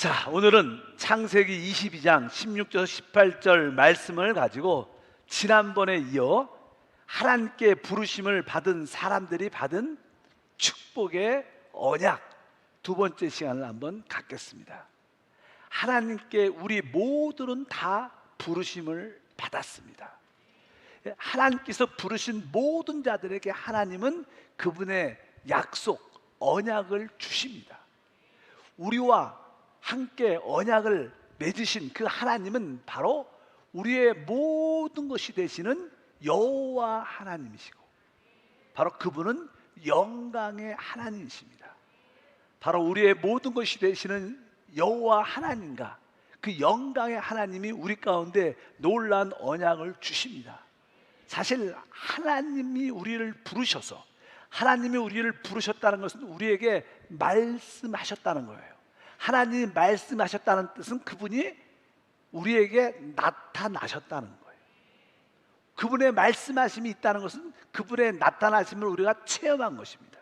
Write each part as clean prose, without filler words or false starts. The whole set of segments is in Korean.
자, 오늘은 창세기 22장 16절 18절 말씀을 가지고 지난번에 이어 하나님께 부르심을 받은 사람들이 받은 축복의 언약 두 번째 시간을 한번 갖겠습니다. 하나님께 우리 모두는 다 부르심을 받았습니다. 하나님께서 부르신 모든 자들에게 하나님은 그분의 약속, 언약을 주십니다. 우리와 함께 언약을 맺으신 그 하나님은 바로 우리의 모든 것이 되시는 여호와 하나님이시고, 바로 그분은 영광의 하나님이십니다. 바로 우리의 모든 것이 되시는 여호와 하나님과 그 영광의 하나님이 우리 가운데 놀라운 언약을 주십니다. 사실 하나님이 우리를 부르셔서, 하나님이 우리를 부르셨다는 것은 우리에게 말씀하셨다는 거예요. 하나님이 말씀하셨다는 뜻은 그분이 우리에게 나타나셨다는 거예요. 그분의 말씀하심이 있다는 것은 그분의 나타나심을 우리가 체험한 것입니다.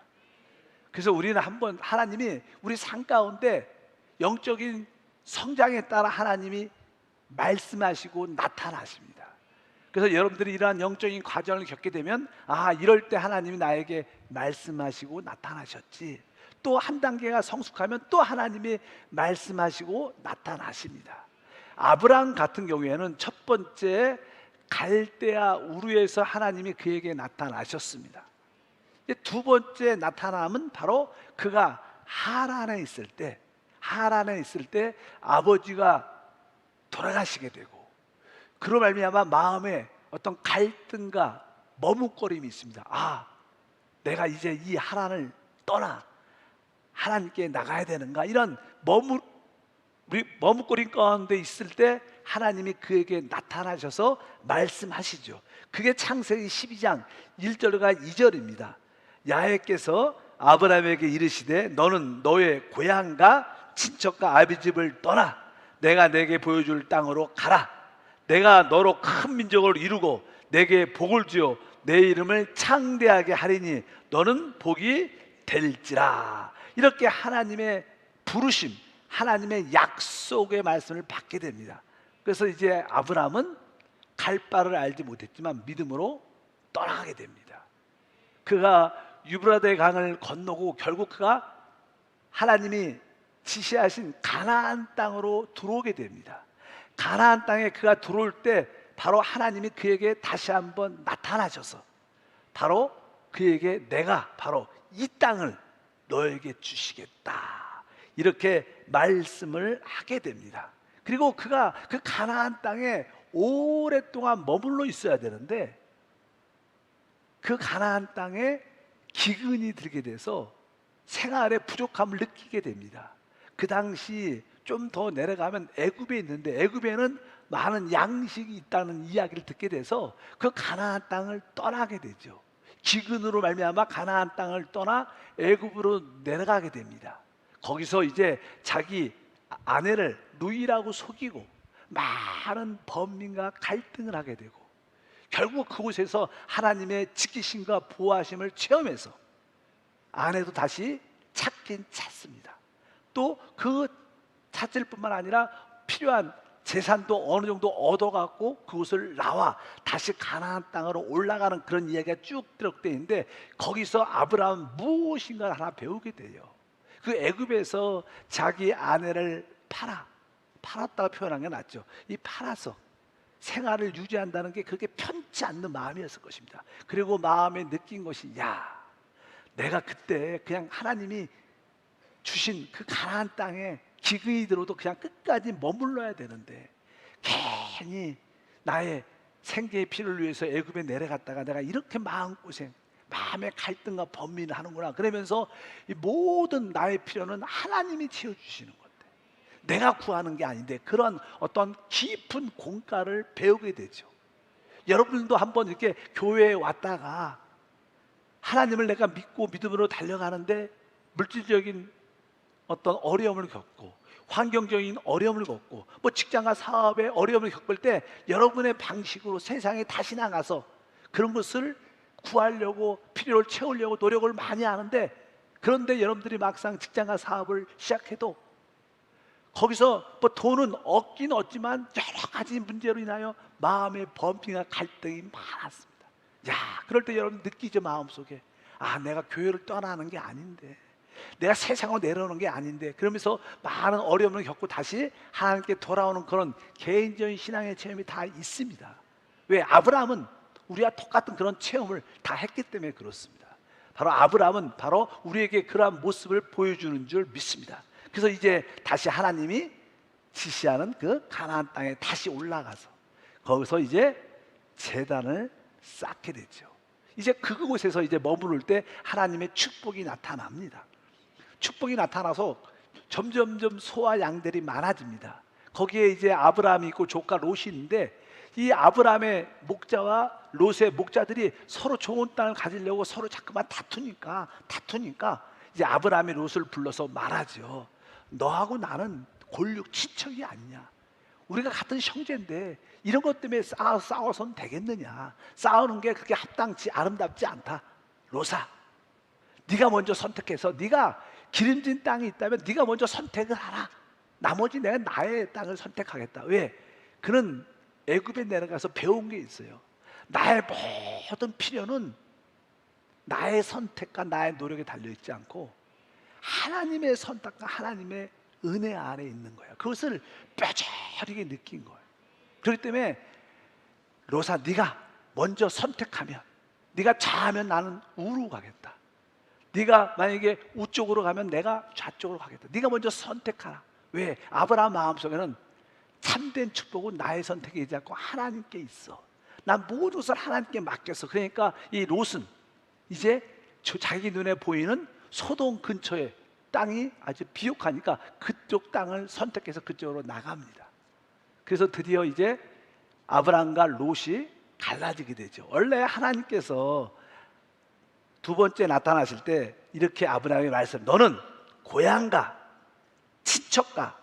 그래서 우리는 한번 하나님이 우리 삶 가운데 영적인 성장에 따라 하나님이 말씀하시고 나타나십니다. 그래서 여러분들이 이러한 영적인 과정을 겪게 되면, 이럴 때 하나님이 나에게 말씀하시고 나타나셨지. 또 한 단계가 성숙하면 또 하나님이 말씀하시고 나타나십니다. 아브라함 같은 경우에는 첫 번째 갈대아 우르에서 하나님이 그에게 나타나셨습니다. 두 번째 나타남은 바로 그가 하란에 있을 때 아버지가 돌아가시게 되고, 그로 말미암아 마음에 어떤 갈등과 머뭇거림이 있습니다. 내가 이제 이 하란을 떠나 하나님께 나가야 되는가, 이런 머뭇거림 가운데 있을 때 하나님이 그에게 나타나셔서 말씀하시죠. 그게 창세기 12장 1절과 2절입니다. 야훼께서 아브라함에게 이르시되 너는 너의 고향과 친척과 아비 집을 떠나 내가 내게 보여줄 땅으로 가라. 내가 너로 큰 민족을 이루고 내게 복을 주어 내 이름을 창대하게 하리니 너는 복이 될지라. 이렇게 하나님의 부르심, 하나님의 약속의 말씀을 받게 됩니다. 그래서 이제 아브라함은 갈 바를 알지 못했지만 믿음으로 떠나가게 됩니다. 그가 유브라데 강을 건너고 결국 그가 하나님이 지시하신 가나안 땅으로 들어오게 됩니다. 가나안 땅에 그가 들어올 때 바로 하나님이 그에게 다시 한번 나타나셔서 바로 그에게 내가 바로 이 땅을 너에게 주시겠다, 이렇게 말씀을 하게 됩니다. 그리고 그가 그 가나안 땅에 오랫동안 머물러 있어야 되는데 그 가나안 땅에 기근이 들게 돼서 생활에 부족함을 느끼게 됩니다. 그 당시 좀 더 내려가면 애굽에 있는데 애굽에는 많은 양식이 있다는 이야기를 듣게 돼서 그 가나안 땅을 떠나게 되죠. 기근으로 말미암아 가나안 땅을 떠나 애굽으로 내려가게 됩니다. 거기서 이제 자기 아내를 누이라고 속이고 많은 범민과 갈등을 하게 되고 결국 그곳에서 하나님의 지키심과 보호하심을 체험해서 아내도 다시 찾긴 찾습니다. 또 그 찾을 뿐만 아니라 필요한 재산도 어느 정도 얻어갖고 그곳을 나와 다시 가나안 땅으로 올라가는 그런 이야기가 쭉 기록되어 있는데, 거기서 아브라함은 무엇인가 하나 배우게 돼요. 그 애굽에서 자기 아내를 팔았다고 표현한 게 낫죠. 이 팔아서 생활을 유지한다는 게 그렇게 편치 않는 마음이었을 것입니다. 그리고 마음에 느낀 것이, 내가 그때 그냥 하나님이 주신 그 가나안 땅에 기근이 들어도 그냥 끝까지 머물러야 되는데 괜히 나의 생계의 필요를 위해서 애굽에 내려갔다가 내가 이렇게 마음고생, 마음의 갈등과 범민을 하는구나. 그러면서 이 모든 나의 필요는 하나님이 채워주시는 건데 내가 구하는 게 아닌데, 그런 어떤 깊은 공가를 배우게 되죠. 여러분도 한번 이렇게 교회에 왔다가 하나님을 내가 믿고 믿음으로 달려가는데 물질적인 어떤 어려움을 겪고 환경적인 어려움을 겪고 직장과 사업에 어려움을 겪을 때 여러분의 방식으로 세상에 다시 나가서 그런 것을 구하려고, 필요를 채우려고 노력을 많이 하는데, 그런데 여러분들이 막상 직장과 사업을 시작해도 거기서 뭐 돈은 얻긴 얻지만 여러 가지 문제로 인하여 마음의 범핑과 갈등이 많았습니다. 야, 그럴 때 여러분 느끼죠, 마음속에. 아, 내가 교회를 떠나는 게 아닌데, 내가 세상으로 내려오는 게 아닌데, 그러면서 많은 어려움을 겪고 다시 하나님께 돌아오는 그런 개인적인 신앙의 체험이 다 있습니다. 왜? 아브라함은 우리와 똑같은 그런 체험을 다 했기 때문에 그렇습니다. 바로 아브라함은 바로 우리에게 그러한 모습을 보여주는 줄 믿습니다. 그래서 이제 다시 하나님이 지시하는 그 가나안 땅에 다시 올라가서 거기서 이제 제단을 쌓게 되죠. 이제 그곳에서 이제 머무를 때 하나님의 축복이 나타납니다. 축복이 나타나서 점점점 소와 양들이 많아집니다. 거기에 이제 아브라함이 있고 조카 롯이 있는데, 이 아브라함의 목자와 롯의 목자들이 서로 좋은 땅을 가지려고 서로 자꾸만 다투니까 이제 아브라함이 롯을 불러서 말하죠. 너하고 나는 골육 친척이 아니냐. 우리가 같은 형제인데 이런 것 때문에 싸워서는 되겠느냐. 싸우는 게 그렇게 합당치 아름답지 않다. 롯아, 네가 먼저 선택해서, 네가 기름진 땅이 있다면 네가 먼저 선택을 하라. 나머지 내가 나의 땅을 선택하겠다. 왜? 그는 애굽에 내려가서 배운 게 있어요. 나의 모든 필요는 나의 선택과 나의 노력에 달려있지 않고 하나님의 선택과 하나님의 은혜 안에 있는 거예요. 그것을 뼈저리게 느낀 거예요. 그렇기 때문에 롯아, 네가 먼저 선택하면, 네가 좌하면 나는 우로 가겠다. 네가 만약에 우쪽으로 가면 내가 좌쪽으로 가겠다. 네가 먼저 선택하라. 왜? 아브라함 마음속에는 참된 축복은 나의 선택이 있지 않고 하나님께 있어. 난 모든 것을 하나님께 맡겼어. 그러니까 이 롯은 이제 자기 눈에 보이는 소돔 근처에 땅이 아주 비옥하니까 그쪽 땅을 선택해서 그쪽으로 나갑니다. 그래서 드디어 이제 아브라함과 롯이 갈라지게 되죠. 원래 하나님께서 두 번째 나타나실 때 이렇게 아브라함이 말씀, 너는 고향과 친척과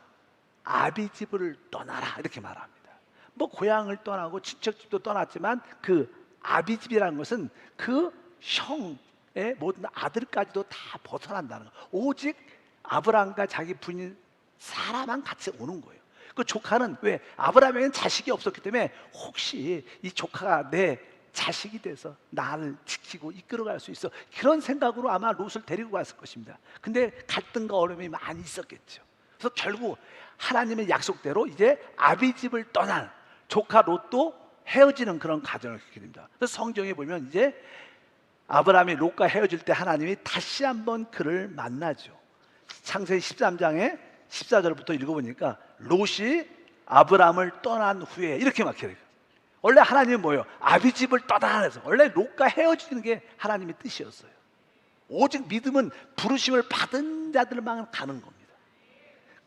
아비집을 떠나라, 이렇게 말합니다. 뭐 고향을 떠나고 친척집도 떠났지만 그 아비집이라는 것은 그 형의 모든 아들까지도 다 벗어난다는 거예요. 오직 아브라함과 자기 부인 사라만 같이 오는 거예요. 그 조카는 왜? 아브라함에게는 자식이 없었기 때문에 혹시 이 조카가 내 자식이 돼서 나를 지키고 이끌어갈 수 있어, 그런 생각으로 아마 롯을 데리고 갔을 것입니다. 근데 갈등과 어려움이 많이 있었겠죠. 그래서 결국 하나님의 약속대로 이제 아비집을 떠난 조카 롯도 헤어지는 그런 과정을 겪게 됩니다. 그래서 성경에 보면 이제 아브라함이 롯과 헤어질 때 하나님이 다시 한번 그를 만나죠. 창세기 13장에 14절부터 읽어보니까 롯이 아브라함을 떠난 후에 이렇게 막혀요. 원래 하나님은 뭐예요? 아비집을 떠나라 해서 원래 롯과 헤어지는 게 하나님의 뜻이었어요. 오직 믿음은 부르심을 받은 자들만 가는 겁니다.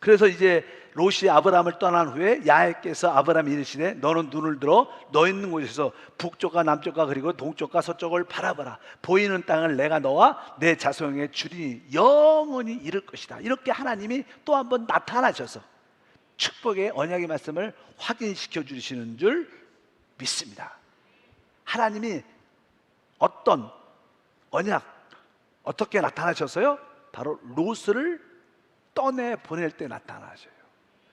그래서 이제 롯이 아브라함을 떠난 후에 야훼께서 아브라함이 이르시되 너는 눈을 들어 너 있는 곳에서 북쪽과 남쪽과 그리고 동쪽과 서쪽을 바라봐라. 보이는 땅을 내가 너와 내 자손에게 주리니 영원히 이룰 것이다. 이렇게 하나님이 또 한 번 나타나셔서 축복의 언약의 말씀을 확인시켜 주시는 줄 믿습니다. 하나님이 어떤 언약, 어떻게 나타나셨어요? 바로 롯을 떠내 보낼 때 나타나셔요.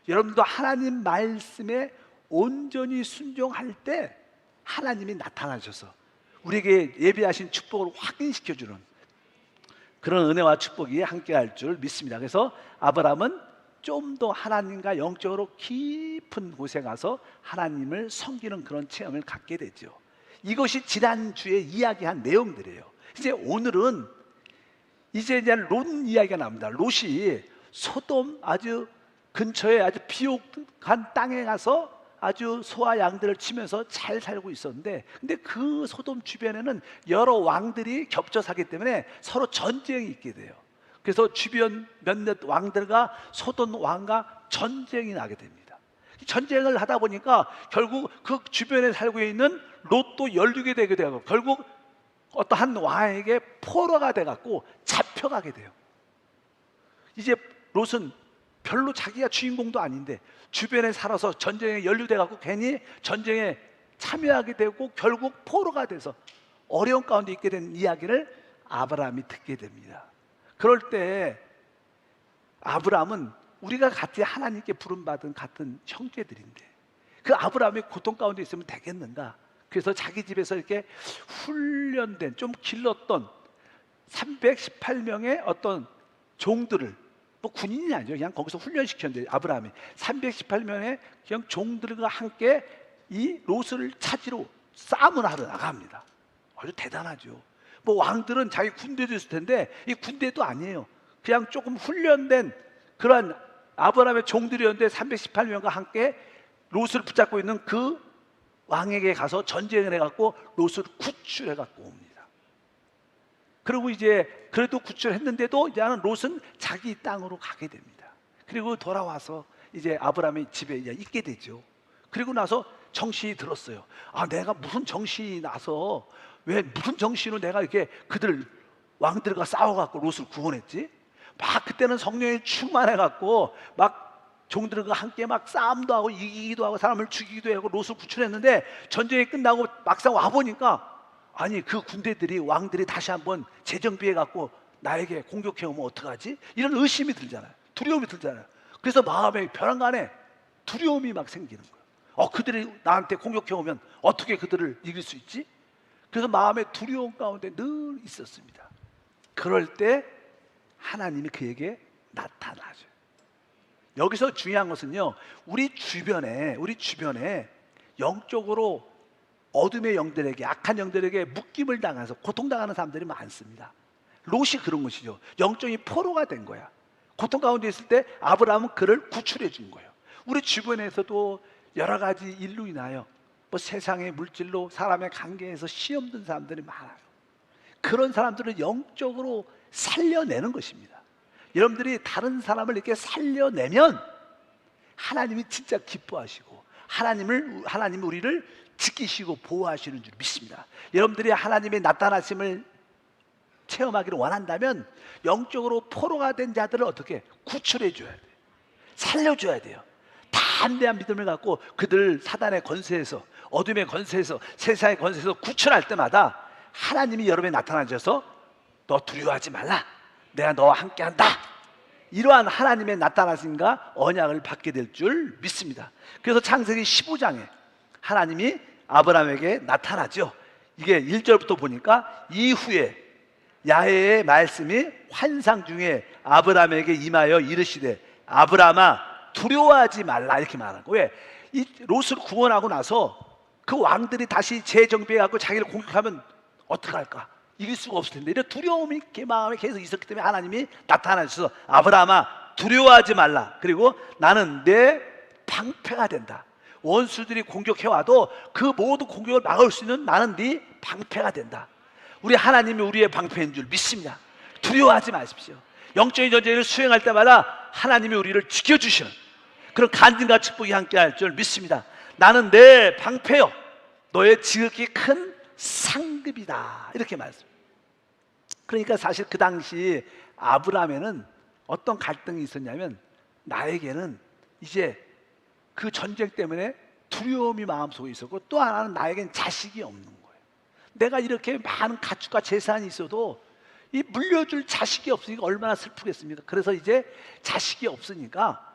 여러분도 하나님 말씀에 온전히 순종할 때 하나님이 나타나셔서 우리에게 예비하신 축복을 확인시켜주는 그런 은혜와 축복이 함께할 줄 믿습니다. 그래서 아브라함은 좀 더 하나님과 영적으로 깊은 곳에 가서 하나님을 섬기는 그런 체험을 갖게 되죠. 이것이 지난주에 이야기한 내용들이에요. 이제 오늘은 이제 롯 이야기가 나옵니다. 롯이 소돔 아주 근처에 아주 비옥한 땅에 가서 아주 소와 양들을 치면서 잘 살고 있었는데, 근데 그 소돔 주변에는 여러 왕들이 겹쳐 사기 때문에 서로 전쟁이 있게 돼요. 그래서 주변 몇몇 왕들과 소돔 왕과 전쟁이 나게 됩니다. 전쟁을 하다 보니까 결국 그 주변에 살고 있는 롯도 열리게 되게 되고 결국 어떠한 왕에게 포로가 돼갖고 잡혀가게 돼요. 이제 롯은 별로 자기가 주인공도 아닌데 주변에 살아서 전쟁에 연루돼갖고 괜히 전쟁에 참여하게 되고 결국 포로가 돼서 어려운 가운데 있게 된 이야기를 아브라함이 듣게 됩니다. 그럴 때 아브라함은 우리가 같이 하나님께 부름받은 같은 형제들인데 그 아브라함이 고통 가운데 있으면 되겠는가? 그래서 자기 집에서 이렇게 훈련된, 좀 길렀던 318명의 어떤 종들을, 뭐 군인이 아니죠, 그냥 거기서 훈련시켰는데 아브라함이 318명의 그냥 종들과 함께 이 롯을 찾으러 싸움을 하러 나갑니다. 아주 대단하죠. 뭐 왕들은 자기 군대도 있을 텐데 이 군대도 아니에요. 그냥 조금 훈련된 그러한 아브라함의 종들이었는데 318명과 함께 롯을 붙잡고 있는 그 왕에게 가서 전쟁을 해갖고 롯을 구출해갖고 옵니다. 그리고 이제 그래도 구출했는데도 이제는 롯은 자기 땅으로 가게 됩니다. 그리고 돌아와서 이제 아브라함의 집에 이제 있게 되죠. 그리고 나서 정신이 들었어요. 아, 내가 무슨 정신이 나서 왜 무슨 정신으로 내가 이렇게 그들 왕들과 싸워갖고 롯을 구원했지? 막 그때는 성령이 충만해갖고 막 종들과 함께 막 싸움도 하고 이기기도 하고 사람을 죽이기도 하고 롯을 구출했는데 전쟁이 끝나고 막상 와보니까 아니 그 군대들이 왕들이 다시 한번 재정비해갖고 나에게 공격해오면 어떡하지? 이런 의심이 들잖아요. 두려움이 들잖아요. 그래서 마음에 벼랑간에 두려움이 막 생기는 거예요. 그들이 나한테 공격해오면 어떻게 그들을 이길 수 있지? 그래서 마음의 두려움 가운데 늘 있었습니다. 그럴 때 하나님이 그에게 나타나죠. 여기서 중요한 것은요, 우리 주변에 영적으로 어둠의 영들에게, 악한 영들에게 묶임을 당해서 고통당하는 사람들이 많습니다. 롯이 그런 것이죠. 영적인 포로가 된 거야. 고통 가운데 있을 때 아브라함은 그를 구출해 준 거예요. 우리 주변에서도 여러 가지 일로 인하여 뭐 세상의 물질로 사람의 관계에서 시험 든 사람들이 많아요. 그런 사람들을 영적으로 살려내는 것입니다. 여러분들이 다른 사람을 이렇게 살려내면 하나님이 진짜 기뻐하시고 하나님이 우리를 지키시고 보호하시는 줄 믿습니다. 여러분들이 하나님의 나타나심을 체험하기를 원한다면 영적으로 포로가 된 자들을 어떻게 구출해 줘야 돼요. 살려줘야 돼요. 담대한 믿음을 갖고 그들 사단의 권세에서, 어둠의 권세에서, 세상의 권세에서 구출할 때마다 하나님이 여러분에 나타나셔서 너 두려워하지 말라, 내가 너와 함께한다, 이러한 하나님의 나타나심과 언약을 받게 될 줄 믿습니다. 그래서 창세기 15장에 하나님이 아브라함에게 나타나죠. 이게 1절부터 보니까 이후에 야훼의 말씀이 환상 중에 아브라함에게 임하여 이르시되 아브라함아 두려워하지 말라, 이렇게 말하는 거예요. 왜? 이 롯을 구원하고 나서 그 왕들이 다시 재정비해갖고 자기를 공격하면 어떡할까? 이길 수가 없을 텐데 이런 두려움이 마음에 계속 있었기 때문에 하나님이 나타나셔서 아브라함아 두려워하지 말라, 그리고 나는 내 방패가 된다. 원수들이 공격해와도 그 모든 공격을 막을 수 있는 나는 네 방패가 된다. 우리 하나님이 우리의 방패인 줄 믿습니다. 두려워하지 마십시오. 영적인 전쟁을 수행할 때마다 하나님이 우리를 지켜주시는 그런 간증과 축복이 함께할 줄 믿습니다. 나는 내 방패요 너의 지극히 큰 상급이다, 이렇게 말했습니다. 그러니까 사실 그 당시 아브라함에는 어떤 갈등이 있었냐면, 나에게는 이제 그 전쟁 때문에 두려움이 마음속에 있었고, 또 하나는 나에겐 자식이 없는 거예요. 내가 이렇게 많은 가축과 재산이 있어도 이 물려줄 자식이 없으니까 얼마나 슬프겠습니까? 그래서 이제 자식이 없으니까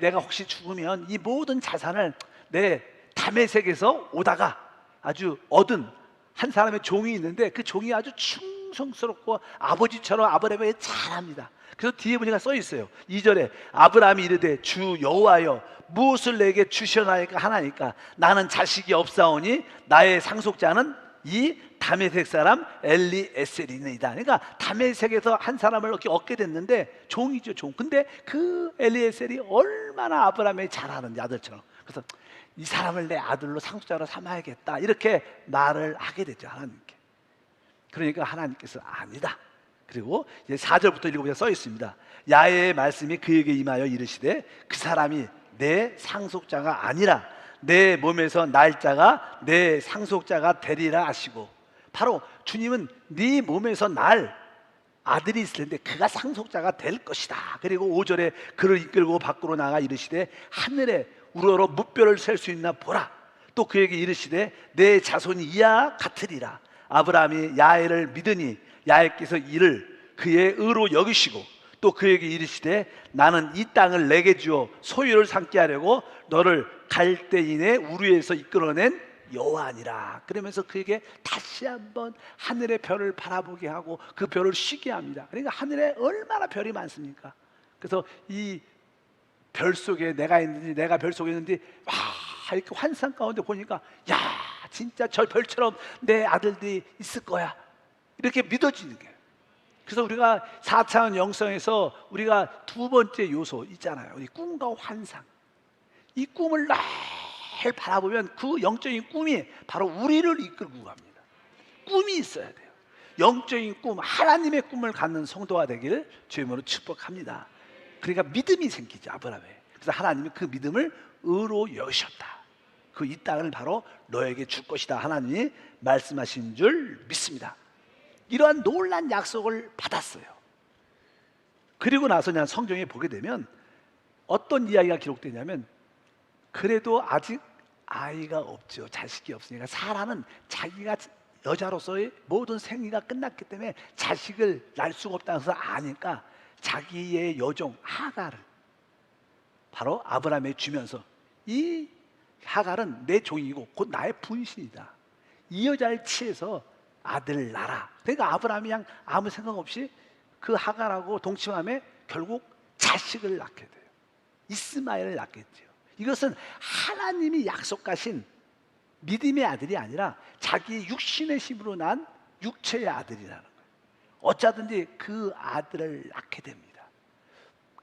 내가 혹시 죽으면 이 모든 자산을 내 다메섹에서 오다가 아주 얻은 한 사람의 종이 있는데 그 종이 아주 충성스럽고 아버지처럼 아브라함에게 잘합니다. 그래서 뒤에 보니까 써 있어요. 2절에 아브라함이 이르되 주 여호와여 무엇을 내게 주시나이까 하나니까 나는 자식이 없사오니 나의 상속자는 이 다메섹 사람 엘리에셀이니이다. 그러니까 다메섹에서 한 사람을 이렇게 얻게 됐는데 종이죠, 종. 근데 그 엘리에셀이 얼마나 아브라함에게 잘하는지, 아들처럼. 그래서 이 사람을 내 아들로 상속자로 삼아야겠다, 이렇게 말을 하게 됐죠, 하나님께. 그러니까 하나님께서 아니다. 그리고 이제 4절부터 읽어보자 써 있습니다. 야훼의 말씀이 그에게 임하여 이르시되 그 사람이 내 상속자가 아니라 내 몸에서 날 자가 내 상속자가 되리라 하시고, 바로 주님은 네 몸에서 날 아들이 있을 텐데 그가 상속자가 될 것이다. 그리고 5절에 그를 이끌고 밖으로 나가 이르시되 하늘에 우러러 무뼈를 셀 수 있나 보라. 또 그에게 이르시되 내 자손이 이와 같으리라. 아브라함이 야훼를 믿으니 야훼께서 이를 그의 의로 여기시고 또 그에게 이르시되 나는 이 땅을 내게 주어 소유를 삼게 하려고 너를 갈대인의 우르에서 이끌어낸 여호와니라. 그러면서 그에게 다시 한번 하늘의 별을 바라보게 하고 그 별을 쉬게 합니다. 그러니까 하늘에 얼마나 별이 많습니까? 그래서 이 별 속에 내가 있는지, 내가 별 속에 있는지 와 이렇게 환상 가운데 보니까 야 진짜 저 별처럼 내 아들들이 있을 거야, 이렇게 믿어지는 거예요. 그래서 우리가 4차원 영성에서 우리가 두 번째 요소 있잖아요. 이 꿈과 환상. 이 꿈을 늘 바라보면 그 영적인 꿈이 바로 우리를 이끌고 갑니다. 꿈이 있어야 돼요. 영적인 꿈, 하나님의 꿈을 갖는 성도가 되기를 주님으로 축복합니다. 그러니까 믿음이 생기죠, 아브라함에. 그래서 하나님이 그 믿음을 의로 여셨다. 그 이 땅을 바로 너에게 줄 것이다, 하나님이 말씀하신 줄 믿습니다. 이러한 놀란 약속을 받았어요. 그리고 나서 그냥 성경에 보게 되면 어떤 이야기가 기록되냐면, 그래도 아직 아이가 없죠. 자식이 없으니까 사라는 자기가 여자로서의 모든 생리가 끝났기 때문에 자식을 낳을 수가 없다는 것을 아니까 자기의 여종 하갈을 바로 아브라함에 주면서, 이 하갈은 내 종이고 곧 나의 분신이다, 이 여자를 취해서 아들을 낳아라. 그러니까 아브라함이 그냥 아무 생각 없이 그 하갈하고 동침함에 결국 자식을 낳게 돼요. 이스마엘을 낳겠죠. 이것은 하나님이 약속하신 믿음의 아들이 아니라 자기 육신의 힘으로 난 육체의 아들이라는 거예요. 어쩌든지 그 아들을 낳게 됩니다.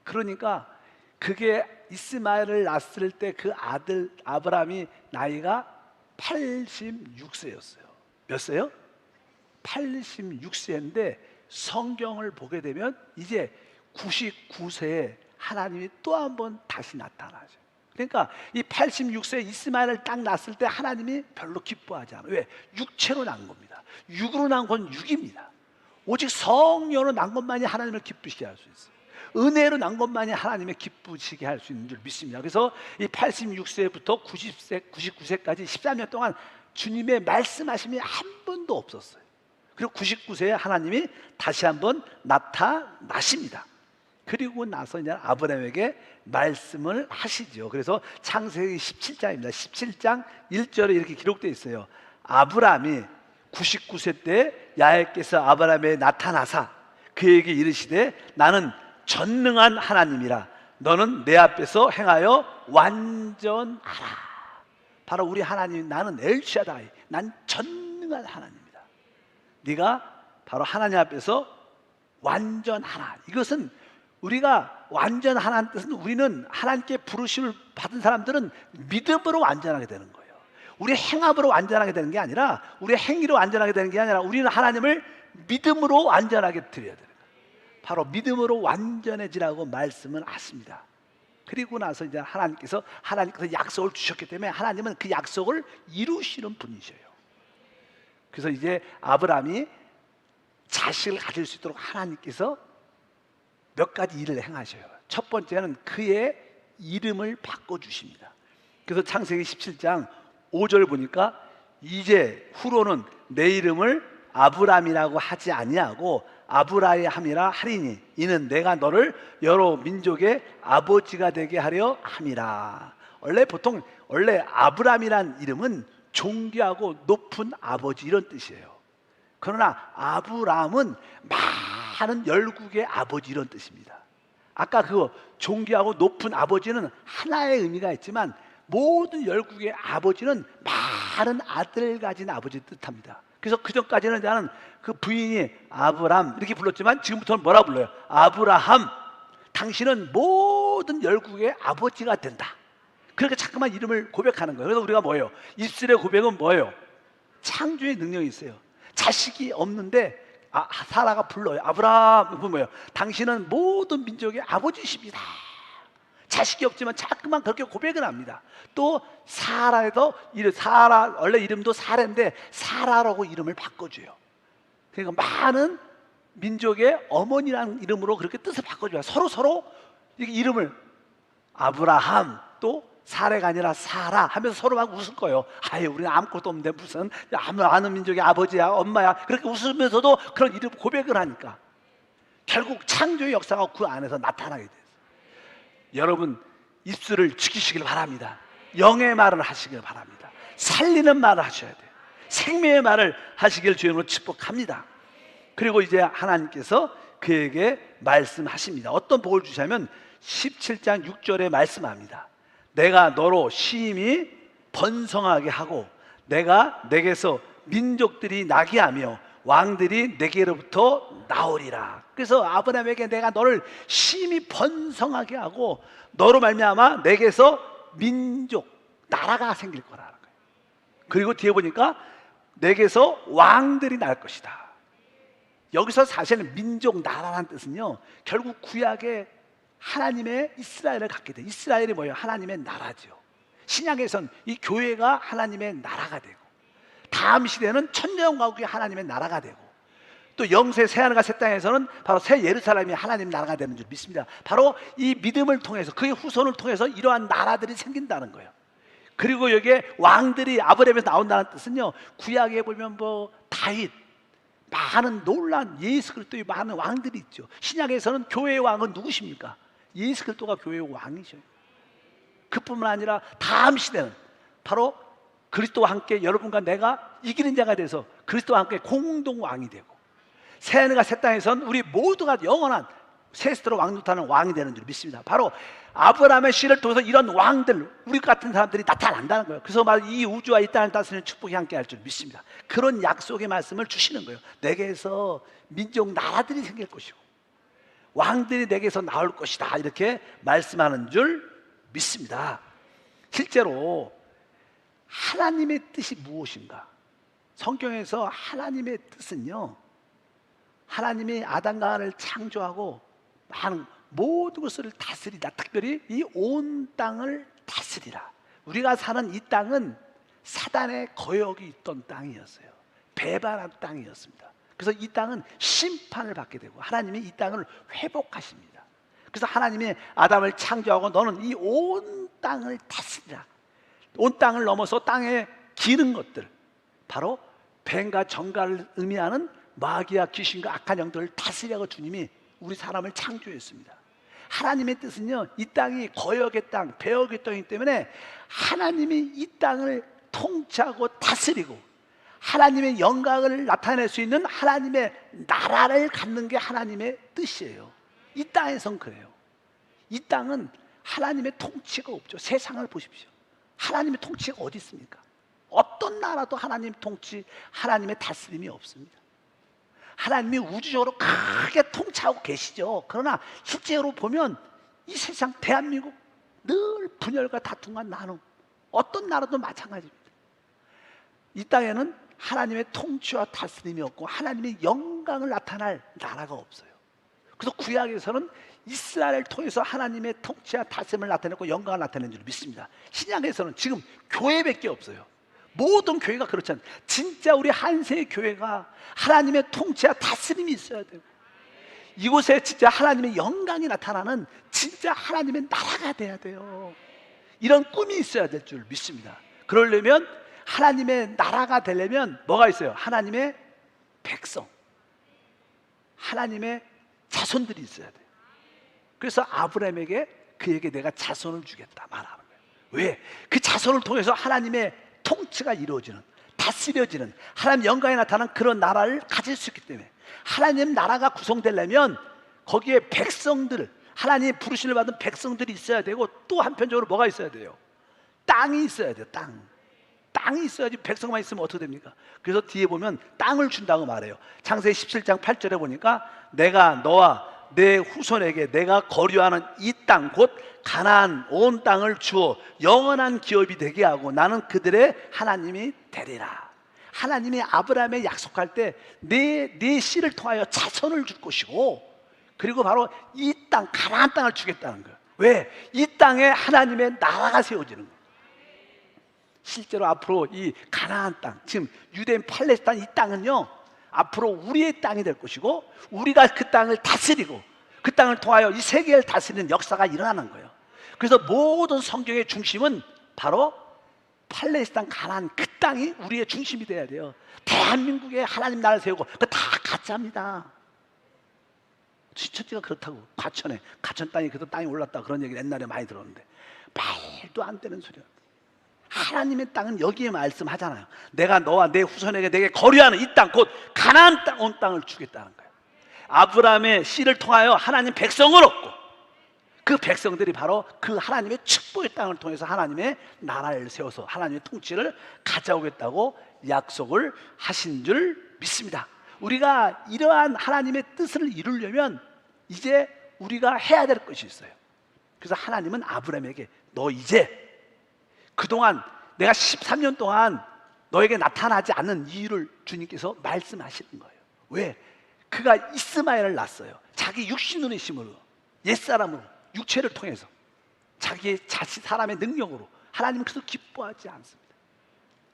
그러니까 그게 이스마엘을 낳았을 때 그 아들 아브라함이 나이가 86세였어요. 몇 세요? 86세인데 성경을 보게 되면 이제 99세에 하나님이 또 한 번 다시 나타나죠. 그러니까 이 86세 이스마엘을 딱 낳았을 때 하나님이 별로 기뻐하지 않아요. 왜? 육체로 낳은 겁니다. 육으로 낳은 건 육입니다. 오직 성령으로 낳은 것만이 하나님을 기쁘시게 할 수 있어요. 은혜로 낳은 것만이 하나님의 기쁘시게 할 수 있는 줄 믿습니다. 그래서 이 86세부터 90세, 99세까지 13년 동안 주님의 말씀하심이 한 번도 없었어요. 그리고 99세에 하나님이 다시 한번 나타나십니다. 그리고 나서 이제 아브라함에게 말씀을 하시죠. 그래서 창세기 17장입니다. 17장 1절에 이렇게 기록되어 있어요. 아브라함이 99세 때 야훼께서 아브라함에 나타나사 그에게 이르시되 나는 전능한 하나님이라 너는 내 앞에서 행하여 완전하라. 바로 우리 하나님, 나는 엘샤다이, 난 전능한 하나님이다. 네가 바로 하나님 앞에서 완전하라. 이것은 우리가 완전하라는 뜻은, 우리는 하나님께 부르심을 받은 사람들은 믿음으로 완전하게 되는 거예요. 우리 행함으로 완전하게 되는 게 아니라, 우리 행위로 완전하게 되는 게 아니라, 우리는 하나님을 믿음으로 완전하게 드려야 되는 거예요. 바로 믿음으로 완전해지라고 말씀을 하십니다. 그리고 나서 이제 하나님께서 약속을 주셨기 때문에 하나님은 그 약속을 이루시는 분이셔요. 그래서 이제 아브라함이 자식을 가질 수 있도록 하나님께서 몇 가지 일을 행하셔요. 첫 번째는 그의 이름을 바꿔주십니다. 그래서 창세기 17장 5절 보니까 이제 후로는 내 이름을 아브람이라고 하지 아니하고 아브라함이라 하리니 이는 내가 너를 여러 민족의 아버지가 되게 하려 함이라. 원래 아브람이란 이름은 존귀하고 높은 아버지, 이런 뜻이에요. 그러나 아브람은 많은 열국의 아버지, 이런 뜻입니다. 아까 그 존귀하고 높은 아버지는 하나의 의미가 있지만 모든 열국의 아버지는 많은 아들을 가진 아버지 뜻합니다. 그래서 그전까지는 나는 그 부인이 아브람 이렇게 불렀지만 지금부터는 뭐라 불러요? 아브라함, 당신은 모든 열국의 아버지가 된다. 그렇게 자꾸만 이름을 고백하는 거예요. 그래서 우리가 뭐예요? 입술의 고백은 뭐예요? 창조의 능력이 있어요. 자식이 없는데 사라가 불러요. 아브라함, 그건 뭐예요? 당신은 모든 민족의 아버지십니다. 자식이 없지만 자꾸만 그렇게 고백을 합니다. 또 사라에도 사라, 원래 이름도 사라인데 사라라고 이름을 바꿔줘요. 그러니까 많은 민족의 어머니라는 이름으로 그렇게 뜻을 바꿔줘요. 서로 이름을 아브라함 또 사라가 아니라 사라 하면서 서로 막 웃을 거예요. 아유, 우리는 아무것도 없는데 무슨 아는 민족의 아버지야, 엄마야, 그렇게 웃으면서도 그런 이름 고백을 하니까. 결국 창조의 역사가 그 안에서 나타나게 돼요. 여러분 입술을 지키시길 바랍니다. 영의 말을 하시길 바랍니다. 살리는 말을 하셔야 돼요. 생명의 말을 하시길 주님으로 축복합니다. 그리고 이제 하나님께서 그에게 말씀하십니다. 어떤 복을 주시냐면 17장 6절에 말씀합니다. 내가 너로 심히 번성하게 하고 내가 내게서 민족들이 나게 하며 왕들이 내게로부터 나오리라. 그래서 아브라함에게 내가 너를 심히 번성하게 하고 너로 말미암아 내게서 민족, 나라가 생길 거라는 거예요. 그리고 뒤에 보니까 내게서 왕들이 날 것이다. 여기서 사실은 민족, 나라라는 뜻은요 결국 구약의 하나님의 이스라엘을 갖게 돼. 이스라엘이 뭐예요? 하나님의 나라죠. 신약에선 이 교회가 하나님의 나라가 되고 다음 시대는 천년왕국이 하나님의 나라가 되고 또 영세 새하늘과 새 땅에서는 바로 새 예루살렘이 하나님 나라가 되는 줄 믿습니다. 바로 이 믿음을 통해서 그의 후손을 통해서 이러한 나라들이 생긴다는 거예요. 그리고 여기에 왕들이 아브라함에서 나온다는 뜻은요 구약에 보면 뭐 다윗, 많은 놀란 예수 그리스도의 많은 왕들이 있죠. 신약에서는 교회의 왕은 누구십니까? 예수 그리스도가 교회의 왕이죠. 그뿐만 아니라 다음 시대는 바로 그리스도와 함께 여러분과 내가 이기는 자가 돼서 그리스도와 함께 공동 왕이 되고 새하늘과 새 땅에선 우리 모두가 영원한 세스트로 왕노타는 왕이 되는 줄 믿습니다. 바로 아브라함의 씨를 통해서 이런 왕들, 우리 같은 사람들이 나타난다는 거예요. 그래서 바로 이 우주와 이 땅을 다스리는 축복이 함께 할 줄 믿습니다. 그런 약속의 말씀을 주시는 거예요. 내게서 민족 나라들이 생길 것이고 왕들이 내게서 나올 것이다 이렇게 말씀하는 줄 믿습니다. 실제로 하나님의 뜻이 무엇인가? 성경에서 하나님의 뜻은요 하나님이 아담과 하와를 창조하고 많은 모든 것을 다스리다. 특별히 이 온 땅을 다스리라. 우리가 사는 이 땅은 사단의 거역이 있던 땅이었어요. 배반한 땅이었습니다. 그래서 이 땅은 심판을 받게 되고 하나님이 이 땅을 회복하십니다. 그래서 하나님이 아담을 창조하고 너는 이 온 땅을 다스리라. 온 땅을 넘어서 땅에 기는 것들, 바로 뱀과 정갈을 의미하는 마귀와 귀신과 악한 영들을 다스리라고 주님이 우리 사람을 창조했습니다. 하나님의 뜻은요 이 땅이 거역의 땅, 배역의 땅이기 때문에 하나님이 이 땅을 통치하고 다스리고 하나님의 영광을 나타낼 수 있는 하나님의 나라를 갖는 게 하나님의 뜻이에요. 이 땅에선 그래요. 이 땅은 하나님의 통치가 없죠. 세상을 보십시오. 하나님의 통치가 어디 있습니까? 어떤 나라도 하나님 통치, 하나님의 다스림이 없습니다. 하나님이 우주적으로 크게 통치하고 계시죠. 그러나 실제로 보면 이 세상 대한민국 늘 분열과 다툼과 나눔, 어떤 나라도 마찬가지입니다. 이 땅에는 하나님의 통치와 다스림이 없고 하나님의 영광을 나타날 나라가 없어요. 그래서 구약에서는 이스라엘을 통해서 하나님의 통치와 다스림을 나타내고 영광을 나타내는 줄 믿습니다. 신약에서는 지금 교회밖에 없어요. 모든 교회가 그렇지 않아요. 진짜 우리 한세의 교회가 하나님의 통치와 다스림이 있어야 되고 이곳에 진짜 하나님의 영광이 나타나는 진짜 하나님의 나라가 돼야 돼요. 이런 꿈이 있어야 될 줄 믿습니다. 그러려면 하나님의 나라가 되려면 뭐가 있어요? 하나님의 백성, 하나님의 자손들이 있어야 돼요. 그래서 아브라함에게 그에게 내가 자손을 주겠다 말하는 거예요. 왜? 그 자손을 통해서 하나님의 통치가 이루어지는, 다스려지는 하나님 영광이 나타나는 그런 나라를 가질 수 있기 때문에 하나님 나라가 구성되려면 거기에 백성들, 하나님의 부르심을 받은 백성들이 있어야 되고 또 한편적으로 뭐가 있어야 돼요? 땅이 있어야 돼요. 땅이 있어야지. 백성만 있으면 어떻게 됩니까? 그래서 뒤에 보면 땅을 준다고 말해요. 창세기 17장 8절에 보니까 내가 너와 내 후손에게 내가 거류하는 이 땅 곧 가나안 온 땅을 주어 영원한 기업이 되게 하고 나는 그들의 하나님이 되리라. 하나님이 아브라함에 약속할 때 내 씨를 통하여 자손을 줄 것이고 그리고 바로 이 땅 가나안 땅을 주겠다는 거예요. 왜? 이 땅에 하나님의 나라가 세워지는 거예요. 실제로 앞으로 이 가나안 땅, 지금 유대인 팔레스타인 이 땅은요 앞으로 우리의 땅이 될 것이고 우리가 그 땅을 다스리고 그 땅을 통하여 이 세계를 다스리는 역사가 일어나는 거예요. 그래서 모든 성경의 중심은 바로 팔레스타인 가나안 그 땅이 우리의 중심이 돼야 돼요. 대한민국에 하나님 나라를 세우고 그거 다 가짜입니다. 시천지가 그렇다고. 가천 땅이 그래도 땅이 올랐다 그런 얘기를 옛날에 많이 들었는데 말도 안 되는 소리야. 하나님의 땅은 여기에 말씀하잖아요. 내가 너와 내 후손에게 내게 거류하는 이 땅 곧 가나안 땅 온 땅을 주겠다는 거예요. 아브라함의 씨를 통하여 하나님 백성을 얻고 그 백성들이 바로 그 하나님의 축복의 땅을 통해서 하나님의 나라를 세워서 하나님의 통치를 가져오겠다고 약속을 하신 줄 믿습니다. 우리가 이러한 하나님의 뜻을 이루려면 이제 우리가 해야 될 것이 있어요. 그래서 하나님은 아브라함에게 너 이제 그동안 내가 13년 동안 너에게 나타나지 않는 이유를 주님께서 말씀하시는 거예요. 왜? 그가 이스마엘을 낳았어요. 자기 육신의 힘으로, 옛사람으로, 육체를 통해서 자기의 사람의 능력으로. 하나님은 그래서 기뻐하지 않습니다.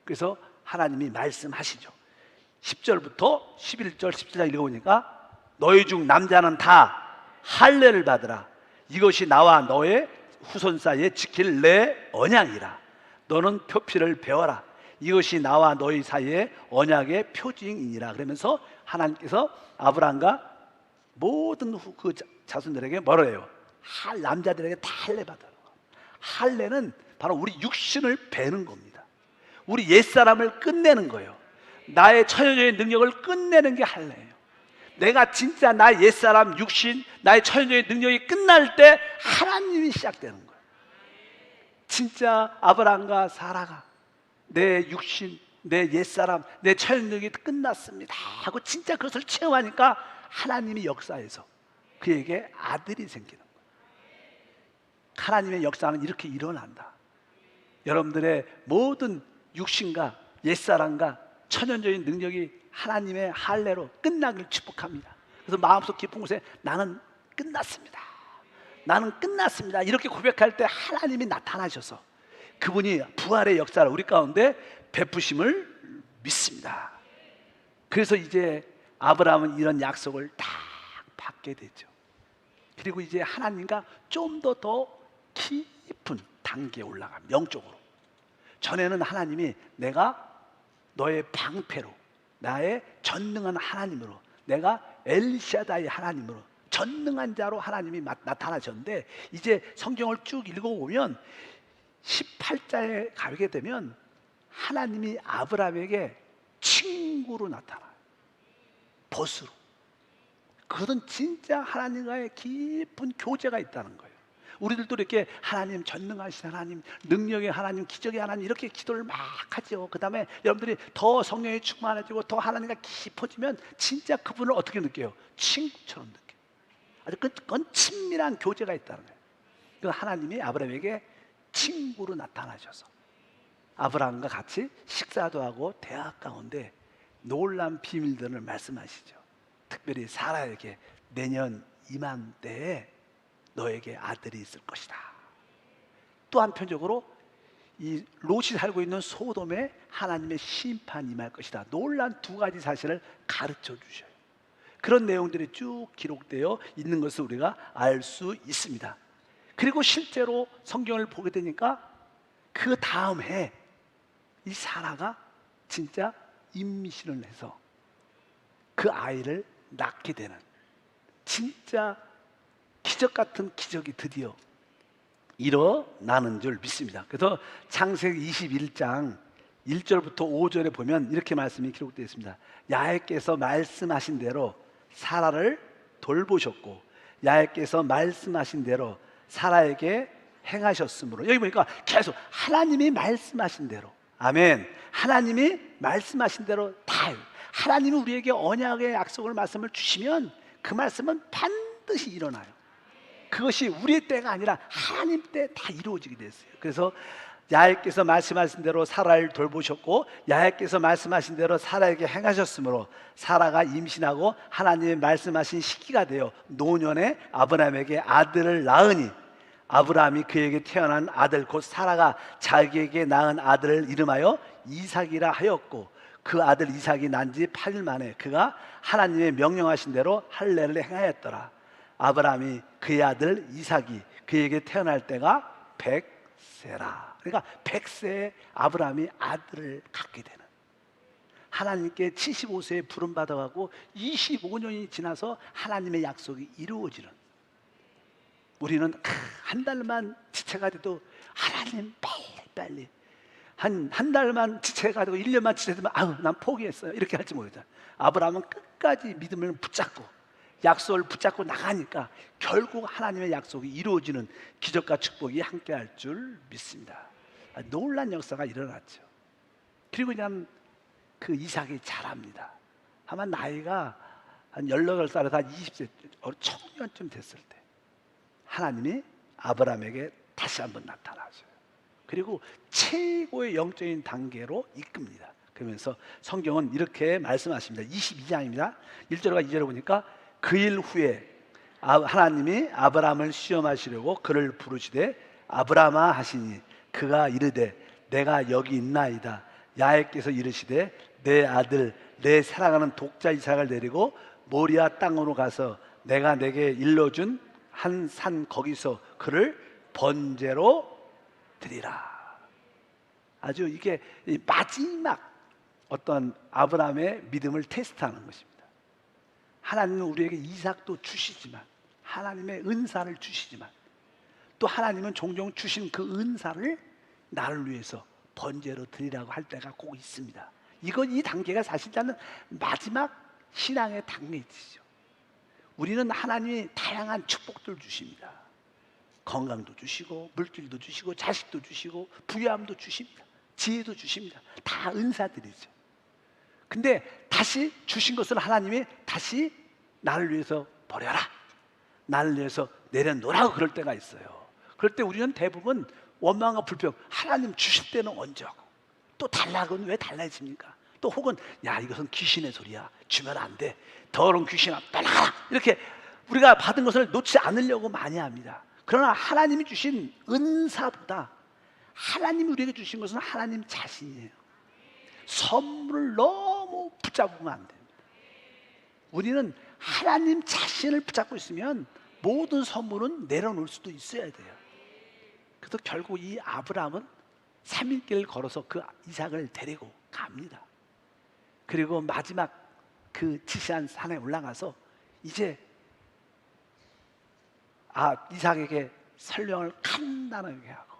그래서 하나님이 말씀하시죠. 10절부터 11절 17절 읽어보니까 너희 중 남자는 다 할례를 받으라. 이것이 나와 너의 후손 사이에 지킬 내 언약이라. 너는 표피를 배워라. 이것이 나와 너희 사이에 언약의 표징이니라. 그러면서 하나님께서 아브라함과 모든 그 자손들에게 뭐라 해요? 남자들에게 다 할례 받아라. 할례는 바로 우리 육신을 베는 겁니다. 우리 옛사람을 끝내는 거예요. 나의 천연적인 능력을 끝내는 게 할례예요. 내가 진짜 나의 옛사람 육신, 나의 천연적인 능력이 끝날 때 하나님이 시작되는 거예요. 진짜 아브라함과 사라가 내 육신, 내 옛사람, 내 천연력이 끝났습니다 하고 진짜 그것을 체험하니까 하나님이 역사해서 그에게 아들이 생기는 거예요. 하나님의 역사는 이렇게 일어난다. 여러분들의 모든 육신과 옛사람과 천연적인 능력이 하나님의 할례로 끝나길 축복합니다. 그래서 마음속 깊은 곳에 나는 끝났습니다. 나는 끝났습니다. 이렇게 고백할 때 하나님이 나타나셔서 그분이 부활의 역사를 우리 가운데 베푸심을 믿습니다. 그래서 이제 아브라함은 이런 약속을 딱 받게 되죠. 그리고 이제 하나님과 좀 더 깊은 단계에 올라갑니다. 영적으로. 전에는 하나님이 내가 너의 방패로, 나의 전능한 하나님으로, 내가 엘샤다의 하나님으로, 전능한 자로 하나님이 나타나셨는데 이제 성경을 쭉 읽어보면 18장에 가게 되면 하나님이 아브라함에게 친구로 나타나요. 보스로. 그것은 진짜 하나님과의 깊은 교제가 있다는 거예요. 우리들도 이렇게 하나님 전능하신 하나님, 능력의 하나님, 기적의 하나님 이렇게 기도를 막 하죠. 그 다음에 여러분들이 더 성령에 충만해지고 더 하나님과 깊어지면 진짜 그분을 어떻게 느껴요? 친구처럼 느껴요. 아주 그건 친밀한 교제가 있다는 거예요. 그래서 하나님이 아브라함에게 친구로 나타나셔서 아브라함과 같이 식사도 하고 대화 가운데 놀라운 비밀들을 말씀하시죠. 특별히 사라에게 내년 이맘때에 너에게 아들이 있을 것이다. 또 한편적으로 이 롯이 살고 있는 소돔에 하나님의 심판이 임할 것이다. 놀란 두 가지 사실을 가르쳐 주셔요. 그런 내용들이 쭉 기록되어 있는 것을 우리가 알 수 있습니다. 그리고 실제로 성경을 보게 되니까 그 다음 해 이 사라가 진짜 임신을 해서 그 아이를 낳게 되는 진짜 기적 같은 기적이 드디어 일어나는 줄 믿습니다. 그래서 창세기 21장 1절부터 5절에 보면 이렇게 말씀이 기록되어 있습니다. 야훼께서 말씀하신 대로 사라를 돌보셨고 야훼께서 말씀하신 대로 사라에게 행하셨으므로, 여기 보니까 계속 하나님이 말씀하신 대로, 아멘, 하나님이 말씀하신 대로 다, 하나님이 우리에게 언약의 약속을 말씀을 주시면 그 말씀은 반드시 일어나요. 그것이 우리의 때가 아니라 하나님 때 다 이루어지게 됐어요. 그래서 야훼께서 말씀하신 대로 사라를 돌보셨고 야훼께서 말씀하신 대로 사라에게 행하셨으므로 사라가 임신하고 하나님의 말씀하신 시기가 되어 노년에 아브라함에게 아들을 낳으니 아브라함이 그에게 태어난 아들 곧 사라가 자기에게 낳은 아들을 이름하여 이삭이라 하였고 그 아들 이삭이 난 지 8일 만에 그가 하나님의 명령하신 대로 할례를 행하였더라. 아브라함이 그의 아들 이삭이 그에게 태어날 때가 100세라. 그러니까 100세에 아브라함이 아들을 갖게 되는, 하나님께 75세에 부름받아가고 25년이 지나서 하나님의 약속이 이루어지는, 우리는 한 달만 지체가 돼도 하나님 빨리 한 달만 지체가 되고 1년만 지체되면 아우 난 포기했어요 이렇게 할지 모르잖아. 아브라함은 끝까지 믿음을 붙잡고 약속을 붙잡고 나가니까 결국 하나님의 약속이 이루어지는 기적과 축복이 함께할 줄 믿습니다. 놀란 역사가 일어났죠. 그리고 그냥 그 이삭이 자랍니다. 아마 나이가 한 18살에서 한 20세 청년쯤 됐을 때 하나님이 아브라함에게 다시 한번 나타나셔요. 그리고 최고의 영적인 단계로 이끕니다. 그러면서 성경은 이렇게 말씀하십니다. 22장입니다. 1절과 2절을 보니까 그 일 후에 하나님이 아브라함을 시험하시려고 그를 부르시되 아브라함아 하시니 그가 이르되 내가 여기 있나이다. 야훼께서 이르시되 내 아들 내 사랑하는 독자 이삭을 데리고 모리아 땅으로 가서 내가 내게 일러준 한 산 거기서 그를 번제로 드리라. 아주 이게 마지막 어떤 아브라함의 믿음을 테스트하는 것입니다. 하나님은 우리에게 이삭도 주시지만, 하나님의 은사를 주시지만, 또 하나님은 종종 주신 그 은사를 나를 위해서 번제로 드리라고 할 때가 꼭 있습니다. 이 단계가 사실 나는 마지막 신앙의 단계이죠. 우리는 하나님이 다양한 축복들 주십니다. 건강도 주시고 물질도 주시고 자식도 주시고 부유함도 주십니다. 지혜도 주십니다. 다 은사들이죠. 근데 다시 주신 것을 하나님이 다시 나를 위해서 버려라, 나를 위해서 내려놓으라고 그럴 때가 있어요. 그럴 때 우리는 대부분 원망과 불평, 하나님 주실 때는 언제 하고 또 달라고는 왜 달라집니까? 또 혹은 야 이것은 귀신의 소리야, 주면 안 돼, 더러운 귀신아 빨리 가라, 이렇게 우리가 받은 것을 놓지 않으려고 많이 합니다. 그러나 하나님이 주신 은사보다 하나님이 우리에게 주신 것은 하나님 자신이에요. 선물을 너무 붙잡으면 안 됩니다. 우리는 하나님 자신을 붙잡고 있으면 모든 선물은 내려놓을 수도 있어야 돼요. 그래서 결국 이 아브라함은 3일길을 걸어서 그 이삭을 데리고 갑니다. 그리고 마지막 그 지시한 산에 올라가서 이제 이삭에게 설명을 간단하게 하고,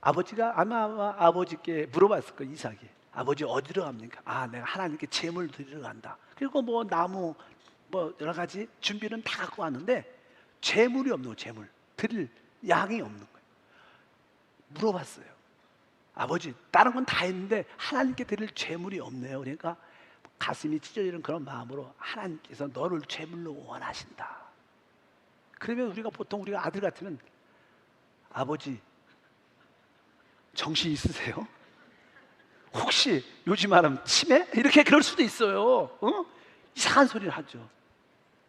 아버지가 아마 아버지께 물어봤을 거예요. 이삭이 아버지 어디로 갑니까? 내가 하나님께 제물 드리러 간다. 그리고 뭐 나무 뭐 여러 가지 준비는 다 갖고 왔는데 제물이 없는 거예요. 제물 드릴 양이 없는 거예요. 물어봤어요. 아버지 다른 건 다 했는데 하나님께 드릴 제물이 없네요. 그러니까 가슴이 찢어지는 그런 마음으로 하나님께서 너를 제물로 원하신다. 그러면 우리가 아들 같으면 아버지 정신 있으세요? 혹시 요즘 말하면 치매? 이렇게 그럴 수도 있어요. 이상한 소리를 하죠.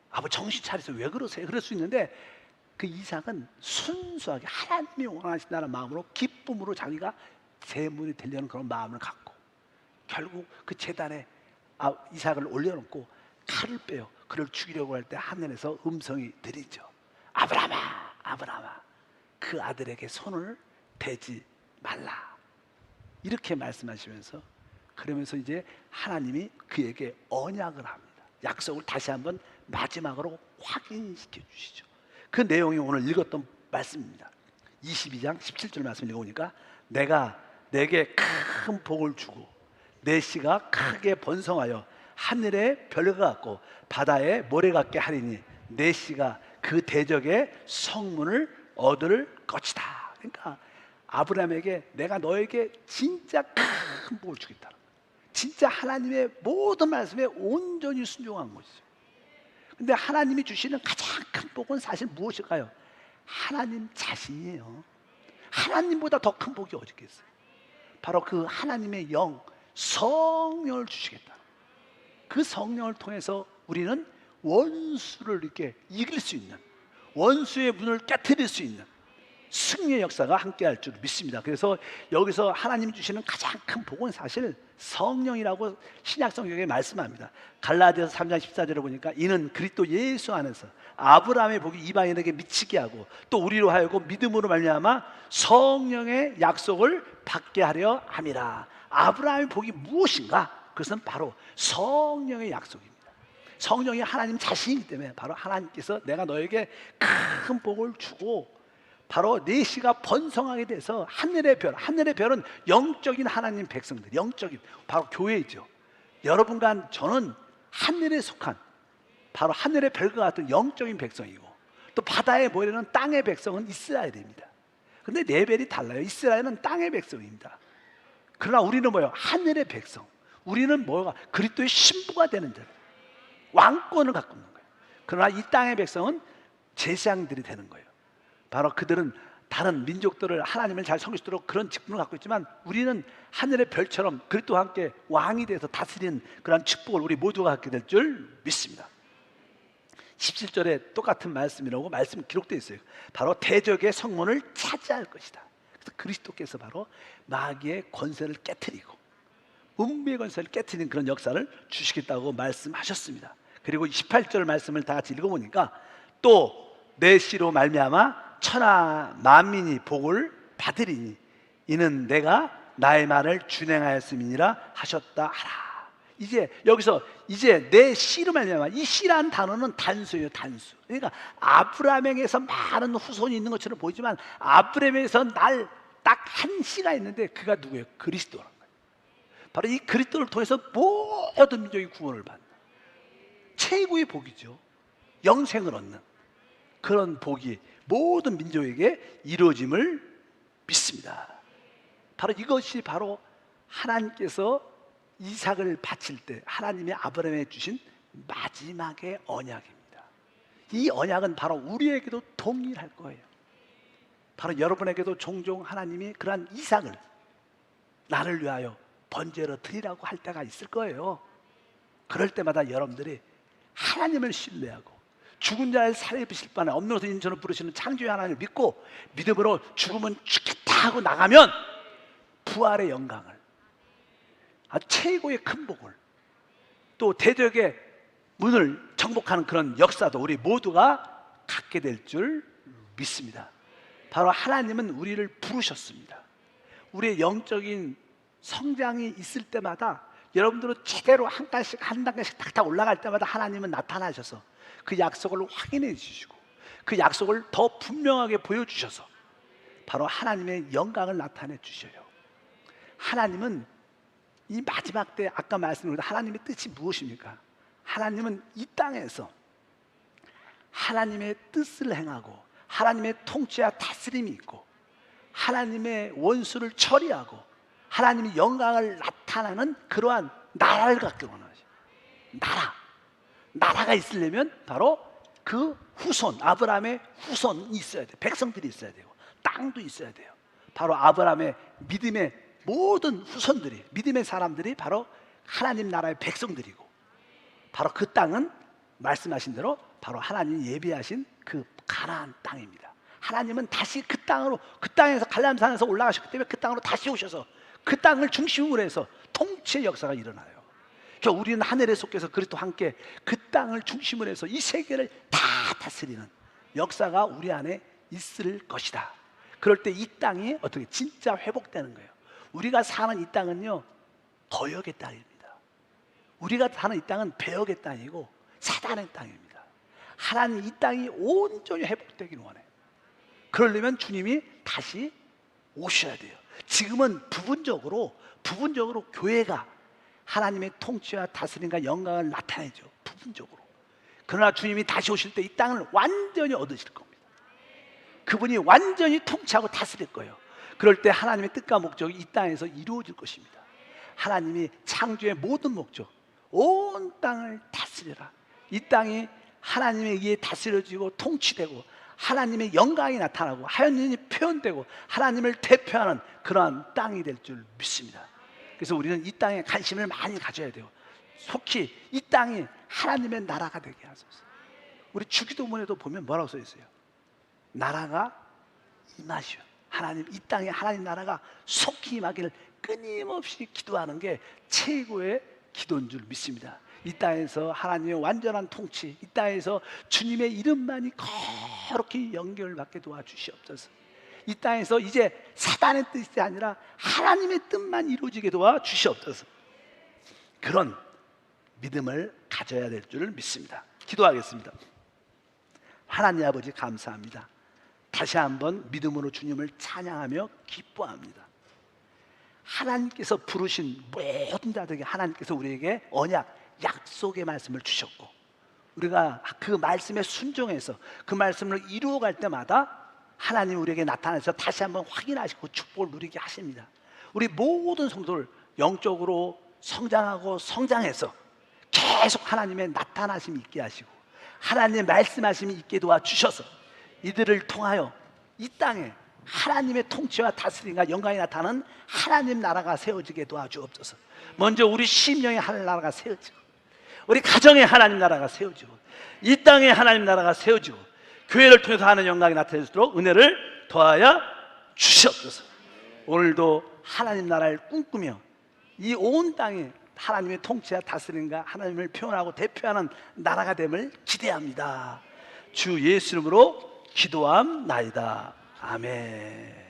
아버지 정신 차리세요. 왜 그러세요? 그럴 수 있는데 그 이삭은 순수하게 하나님이 원하신다는 마음으로 기쁨으로 자기가 제물이 되려는 그런 마음을 갖고 결국 그 제단에 이삭을 올려놓고 칼을 빼요. 그를 죽이려고 할 때 하늘에서 음성이 들리죠. 아브라함아, 아브라함아, 그 아들에게 손을 대지 말라. 이렇게 말씀하시면서 그러면서 이제 하나님이 그에게 언약을 합니다. 약속을 다시 한번 마지막으로 확인시켜 주시죠. 그 내용이 오늘 읽었던 말씀입니다. 22장 17절 말씀 읽어보니까 내가 내게 큰 복을 주고 내 씨가 크게 번성하여 하늘의 별과 같고 바다의 모래 같게 하리니 내 씨가 그 대적의 성문을 얻을 것이다. 그러니까 아브라함에게 내가 너에게 진짜 큰 복을 주겠다. 진짜 하나님의 모든 말씀에 온전히 순종한 것이죠. 근데 하나님이 주시는 가장 큰 복은 사실 무엇일까요? 하나님 자신이에요. 하나님보다 더 큰 복이 어디 있겠어요? 바로 그 하나님의 영, 성령을 주시겠다. 그 성령을 통해서 우리는 원수를 이렇게 이길 수 있는, 원수의 문을 깨트릴 수 있는 승리의 역사가 함께할 줄 믿습니다. 그래서 여기서 하나님이 주시는 가장 큰 복은 사실 성령이라고 신약 성경에 말씀합니다. 갈라디아서 3장 14절을 보니까 이는 그리스도 예수 안에서 아브라함의 복이 이방인에게 미치게 하고 또 우리로 하여금 믿음으로 말미암아 성령의 약속을 받게 하려 함이라. 아브라함의 복이 무엇인가? 그것은 바로 성령의 약속입니다. 성령이 하나님 자신이기 때문에 바로 하나님께서 내가 너에게 큰 복을 주고 바로 네 씨가 번성하게 돼서 하늘의 별, 하늘의 별은 영적인 하나님 백성들, 영적인 바로 교회이죠. 여러분과 저는 하늘에 속한 바로 하늘의 별과 같은 영적인 백성이고, 또 바다의 모래는 땅의 백성은 이스라엘입니다. 근데 레벨이 달라요. 이스라엘은 땅의 백성입니다. 그러나 우리는 뭐예요? 하늘의 백성. 우리는 뭐가? 그리스도의 신부가 되는 자, 왕권을 갖고 있는 거예요. 그러나 이 땅의 백성은 제사장들이 되는 거예요. 바로 그들은 다른 민족들을 하나님을 잘 섬길 수 있도록 그런 직분을 갖고 있지만, 우리는 하늘의 별처럼 그리스도와 함께 왕이 돼서 다스리는 그런 축복을 우리 모두가 갖게 될 줄 믿습니다. 17절에 똑같은 말씀이라고 말씀 기록되어 있어요. 바로 대적의 성문을 차지할 것이다. 그래서 그리스도께서 바로 마귀의 권세를 깨트리고 음부의 권세를 깨트리는 그런 역사를 주시겠다고 말씀하셨습니다. 그리고 18절 말씀을 다 같이 읽어보니까 또 내 씨로 말미암아 천하 만민이 복을 받으리니 이는 내가 나의 말을 준행하였음이니라 하셨다 하라. 이제 여기서 이제 내 씨로 말미암아, 이 씨라는 단어는 단수예요. 단수. 그러니까 아브라함에게서 많은 후손이 있는 것처럼 보이지만 아브라함에서 날 딱 한 씨가 있는데 그가 누구예요? 그리스도라는 거예요. 바로 이 그리스도를 통해서 모든 민족이 구원을 받는 최고의 복이죠. 영생을 얻는 그런 복이 모든 민족에게 이루어짐을 믿습니다. 바로 이것이 바로 하나님께서 이삭을 바칠 때 하나님의 아브라함에 주신 마지막의 언약입니다. 이 언약은 바로 우리에게도 동일할 거예요. 바로 여러분에게도 종종 하나님이 그러한 이삭을 나를 위하여 번제로 드리라고 할 때가 있을 거예요. 그럴 때마다 여러분들이 하나님을 신뢰하고 죽은 자를 살리실 바에 없는 것을 인천으로 부르시는 창조의 하나님을 믿고 믿음으로 죽으면 죽겠다 하고 나가면 부활의 영광을, 아주 최고의 큰 복을, 또 대적의 문을 정복하는 그런 역사도 우리 모두가 갖게 될 줄 믿습니다. 바로 하나님은 우리를 부르셨습니다. 우리의 영적인 성장이 있을 때마다 여러분들은 제대로 한 단계씩 탁탁 올라갈 때마다 하나님은 나타나셔서 그 약속을 확인해 주시고 그 약속을 더 분명하게 보여주셔서 바로 하나님의 영광을 나타내 주셔요. 하나님은 이 마지막 때 아까 말씀드린 하나님의 뜻이 무엇입니까? 하나님은 이 땅에서 하나님의 뜻을 행하고 하나님의 통치와 다스림이 있고 하나님의 원수를 처리하고 하나님의 영광을 나타나는 그러한 나라를 갖기 원하죠. 나라가 있으려면 바로 그 후손, 아브라함의 후손이 있어야 돼요. 백성들이 있어야 되고 땅도 있어야 돼요. 바로 아브라함의 믿음의 모든 후손들이, 믿음의 사람들이 바로 하나님 나라의 백성들이고, 바로 그 땅은 말씀하신 대로 바로 하나님이 예비하신 그 가나안 땅입니다. 하나님은 다시 그 땅으로, 그 땅에서 갈라산에서 올라가셨기 때문에 그 땅으로 다시 오셔서 그 땅을 중심으로 해서 통치의 역사가 일어나요. 그러니까 우리는 하늘에 속해서 그리스도와 함께 그 땅을 중심으로 해서 이 세계를 다 다스리는 역사가 우리 안에 있을 것이다. 그럴 때 이 땅이 어떻게 진짜 회복되는 거예요. 우리가 사는 이 땅은요, 거역의 땅입니다. 우리가 사는 이 땅은 배역의 땅이고 사단의 땅입니다. 하나님 이 땅이 온전히 회복되길 원해요. 그러려면 주님이 다시 오셔야 돼요. 지금은 부분적으로 교회가 하나님의 통치와 다스림과 영광을 나타내죠. 부분적으로. 그러나 주님이 다시 오실 때 이 땅을 완전히 얻으실 겁니다. 그분이 완전히 통치하고 다스릴 거예요. 그럴 때 하나님의 뜻과 목적이 이 땅에서 이루어질 것입니다. 하나님이 창조의 모든 목적, 온 땅을 다스려라. 이 땅이 하나님에 의해 다스려지고 통치되고 하나님의 영광이 나타나고 하나님이 표현되고 하나님을 대표하는 그러한 땅이 될 줄 믿습니다. 그래서 우리는 이 땅에 관심을 많이 가져야 돼요. 속히 이 땅이 하나님의 나라가 되게 하소서. 우리 주기도문에도 보면 뭐라고 써 있어요? 나라가 임하시오. 하나님, 이 땅에 하나님 나라가 속히 임하기를 끊임없이 기도하는 게 최고의 기도인 줄 믿습니다. 이 땅에서 하나님의 완전한 통치, 이 땅에서 주님의 이름만이 거룩히 연결받게 도와주시옵소서. 이 땅에서 이제 사단의 뜻이 아니라 하나님의 뜻만 이루어지게 도와주시옵소서. 그런 믿음을 가져야 될 줄을 믿습니다. 기도하겠습니다. 하나님 아버지 감사합니다. 다시 한번 믿음으로 주님을 찬양하며 기뻐합니다. 하나님께서 부르신 모든 자들에게 하나님께서 우리에게 언약, 약속의 말씀을 주셨고, 우리가 그 말씀에 순종해서 그 말씀을 이루어갈 때마다 하나님 우리에게 나타나서 다시 한번 확인하시고 축복을 누리게 하십니다. 우리 모든 성도를 영적으로 성장하고 성장해서 계속 하나님의 나타나심이 있게 하시고 하나님의 말씀하심이 있게 도와주셔서 이들을 통하여 이 땅에 하나님의 통치와 다스림과 영광이 나타나는 하나님 나라가 세워지게 도와주옵소서. 먼저 우리 심령의 하나님 나라가 세워지고, 우리 가정의 하나님 나라가 세워지고, 이 땅의 하나님 나라가 세워지고, 교회를 통해서 하는 영광이 나타날수록 은혜를 더하여 주시옵소서. 오늘도 하나님 나라를 꿈꾸며 이 온 땅에 하나님의 통치와 다스림과 하나님을 표현하고 대표하는 나라가 됨을 기대합니다. 주 예수 이름으로 기도함나이다. 아멘.